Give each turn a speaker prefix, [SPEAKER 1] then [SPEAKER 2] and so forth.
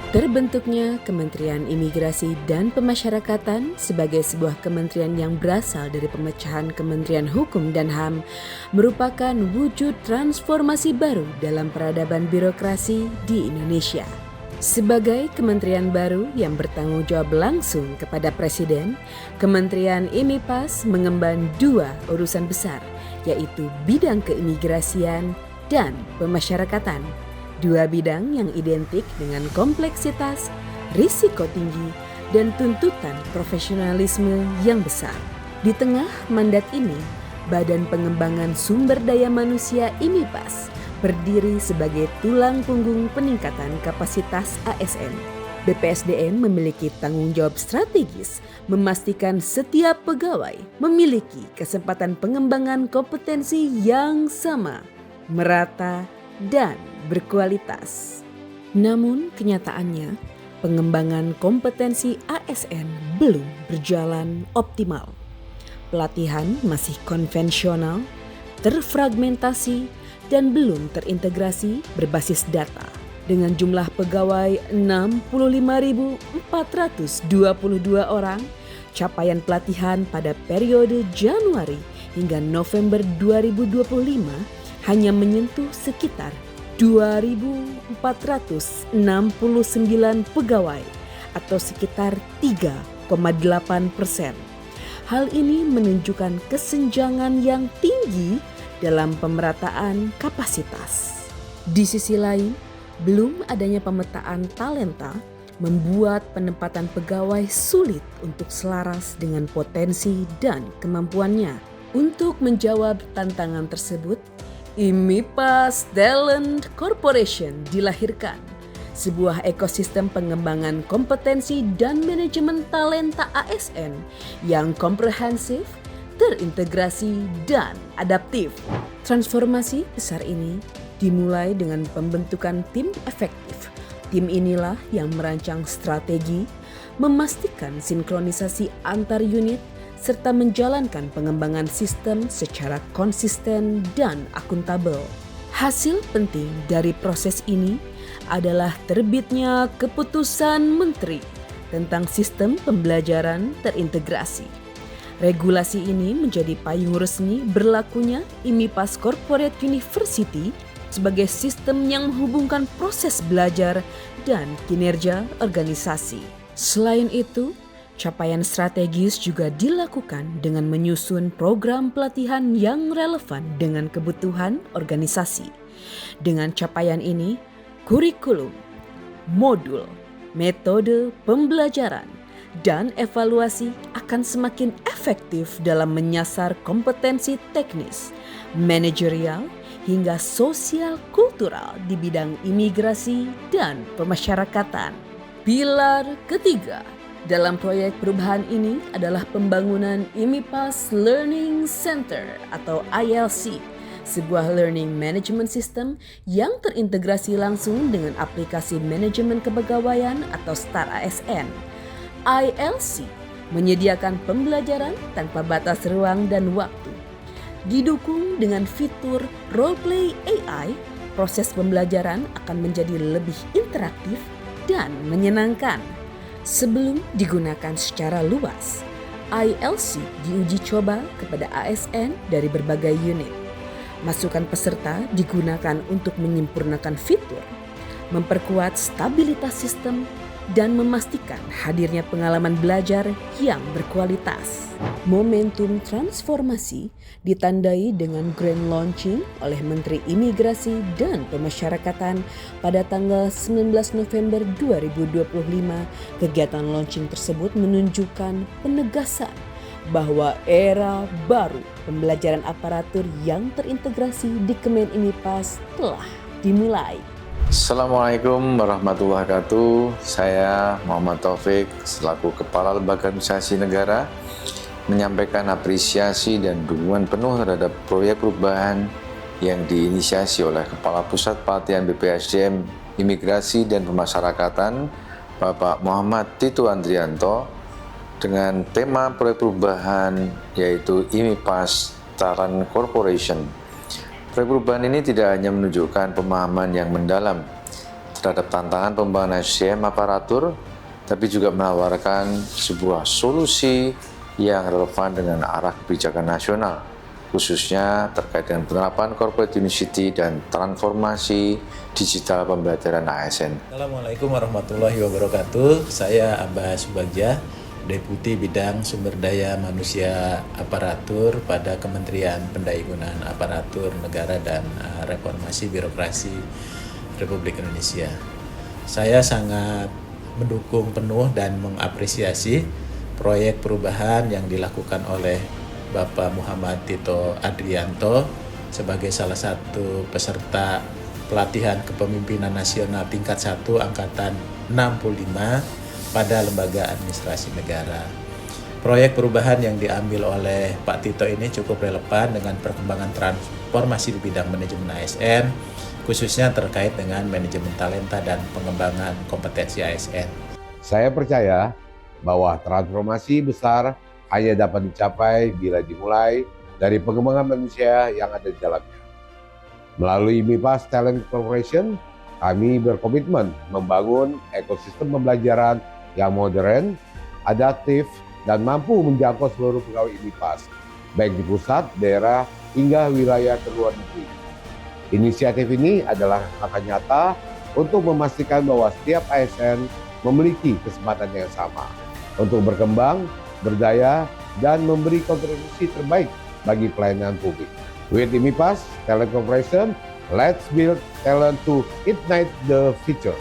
[SPEAKER 1] Terbentuknya Kementerian Imigrasi dan Pemasyarakatan sebagai sebuah kementerian yang berasal dari pemecahan Kementerian Hukum dan HAM merupakan wujud transformasi baru dalam peradaban birokrasi di Indonesia. Sebagai kementerian baru yang bertanggung jawab langsung kepada Presiden, Kementerian IMIPAS mengemban dua urusan besar, yaitu bidang keimigrasian dan pemasyarakatan. Dua bidang yang identik dengan kompleksitas, risiko tinggi, dan tuntutan profesionalisme yang besar. Di tengah mandat ini, Badan Pengembangan Sumber Daya Manusia IMIPAS berdiri sebagai tulang punggung peningkatan kapasitas ASN. BPSDM memiliki tanggung jawab strategis memastikan setiap pegawai memiliki kesempatan pengembangan kompetensi yang sama, merata, dan berkualitas. Namun kenyataannya, pengembangan kompetensi ASN belum berjalan optimal. Pelatihan masih konvensional, terfragmentasi, dan belum terintegrasi berbasis data. Dengan jumlah pegawai 65.422 orang, capaian pelatihan pada periode Januari hingga November 2025 hanya menyentuh sekitar 2.469 pegawai atau sekitar 3,8%. Hal ini menunjukkan kesenjangan yang tinggi dalam pemerataan kapasitas. Di sisi lain, belum adanya pemetaan talenta membuat penempatan pegawai sulit untuk selaras dengan potensi dan kemampuannya. Untuk menjawab tantangan tersebut, IMIPAS Talent Corporation dilahirkan, sebuah ekosistem pengembangan kompetensi dan manajemen talenta ASN yang komprehensif, terintegrasi, dan adaptif. Transformasi besar ini dimulai dengan pembentukan tim efektif. Tim inilah yang merancang strategi, memastikan sinkronisasi antar unit, serta menjalankan pengembangan sistem secara konsisten dan akuntabel. Hasil penting dari proses ini adalah terbitnya Keputusan Menteri tentang Sistem Pembelajaran Terintegrasi. Regulasi ini menjadi payung resmi berlakunya IMIPAS Corporate University sebagai sistem yang menghubungkan proses belajar dan kinerja organisasi. Selain itu, capaian strategis juga dilakukan dengan menyusun program pelatihan yang relevan dengan kebutuhan organisasi. Dengan capaian ini, kurikulum, modul, metode pembelajaran, dan evaluasi akan semakin efektif dalam menyasar kompetensi teknis, manajerial, hingga sosial kultural di bidang imigrasi dan pemasyarakatan. Pilar ketiga dalam proyek perubahan ini adalah pembangunan IMIPAS Learning Center atau ILC, sebuah learning management system yang terintegrasi langsung dengan aplikasi manajemen kepegawaian atau STAR ASN. ILC menyediakan pembelajaran tanpa batas ruang dan waktu. Didukung dengan fitur Roleplay AI, proses pembelajaran akan menjadi lebih interaktif dan menyenangkan. Sebelum digunakan secara luas, ILC diuji coba kepada ASN dari berbagai unit. Masukan peserta digunakan untuk menyempurnakan fitur, memperkuat stabilitas sistem, dan memastikan hadirnya pengalaman belajar yang berkualitas. Momentum transformasi ditandai dengan grand launching oleh Menteri Imigrasi dan Pemasyarakatan pada tanggal 19 November 2025. Kegiatan launching tersebut menunjukkan penegasan bahwa era baru pembelajaran aparatur yang terintegrasi di Kemen IMIPAS telah dimulai.
[SPEAKER 2] Assalamualaikum warahmatullahi wabarakatuh. Saya Muhammad Taufik selaku Kepala Lembaga Administrasi Negara menyampaikan apresiasi dan dukungan penuh terhadap proyek perubahan yang diinisiasi oleh Kepala Pusat Pelatihan BPSDM Imigrasi dan Pemasyarakatan Bapak Muhammad Tito Andrianto dengan tema proyek perubahan yaitu IMIPAS Talent Corporation. Proyek perubahan ini tidak hanya menunjukkan pemahaman yang mendalam terhadap tantangan pembangunan SDM aparatur, tapi juga menawarkan sebuah solusi yang relevan dengan arah kebijakan nasional, khususnya terkait dengan penerapan corporate university dan transformasi digital pembelajaran ASN.
[SPEAKER 3] Assalamualaikum warahmatullahi wabarakatuh. Saya Abbas Subagja, Deputi Bidang Sumber Daya Manusia Aparatur pada Kementerian Pendayagunaan Aparatur Negara dan Reformasi Birokrasi Republik Indonesia. Saya sangat mendukung penuh dan mengapresiasi proyek perubahan yang dilakukan oleh Bapak Muhammad Tito Adrianto sebagai salah satu peserta pelatihan kepemimpinan nasional tingkat 1 angkatan 65 pada lembaga administrasi negara. Proyek perubahan yang diambil oleh Pak Tito ini cukup relevan dengan perkembangan transformasi di bidang manajemen ASN, khususnya terkait dengan manajemen talenta dan pengembangan kompetensi ASN.
[SPEAKER 4] Saya percaya bahwa transformasi besar hanya dapat dicapai bila dimulai dari pengembangan manusia yang ada di dalamnya. Melalui MIPAS Talent Corporation, kami berkomitmen membangun ekosistem pembelajaran yang modern, adaptif, dan mampu menjangkau seluruh pegawai MIPAS, baik di pusat, daerah, hingga wilayah terluar negeri. Inisiatif ini adalah langkah nyata untuk memastikan bahwa setiap ASN memiliki kesempatan yang sama untuk berkembang, berdaya, dan memberi kontribusi terbaik bagi pelayanan publik. With MIPAS Talent Corporation, let's build talent to ignite the future.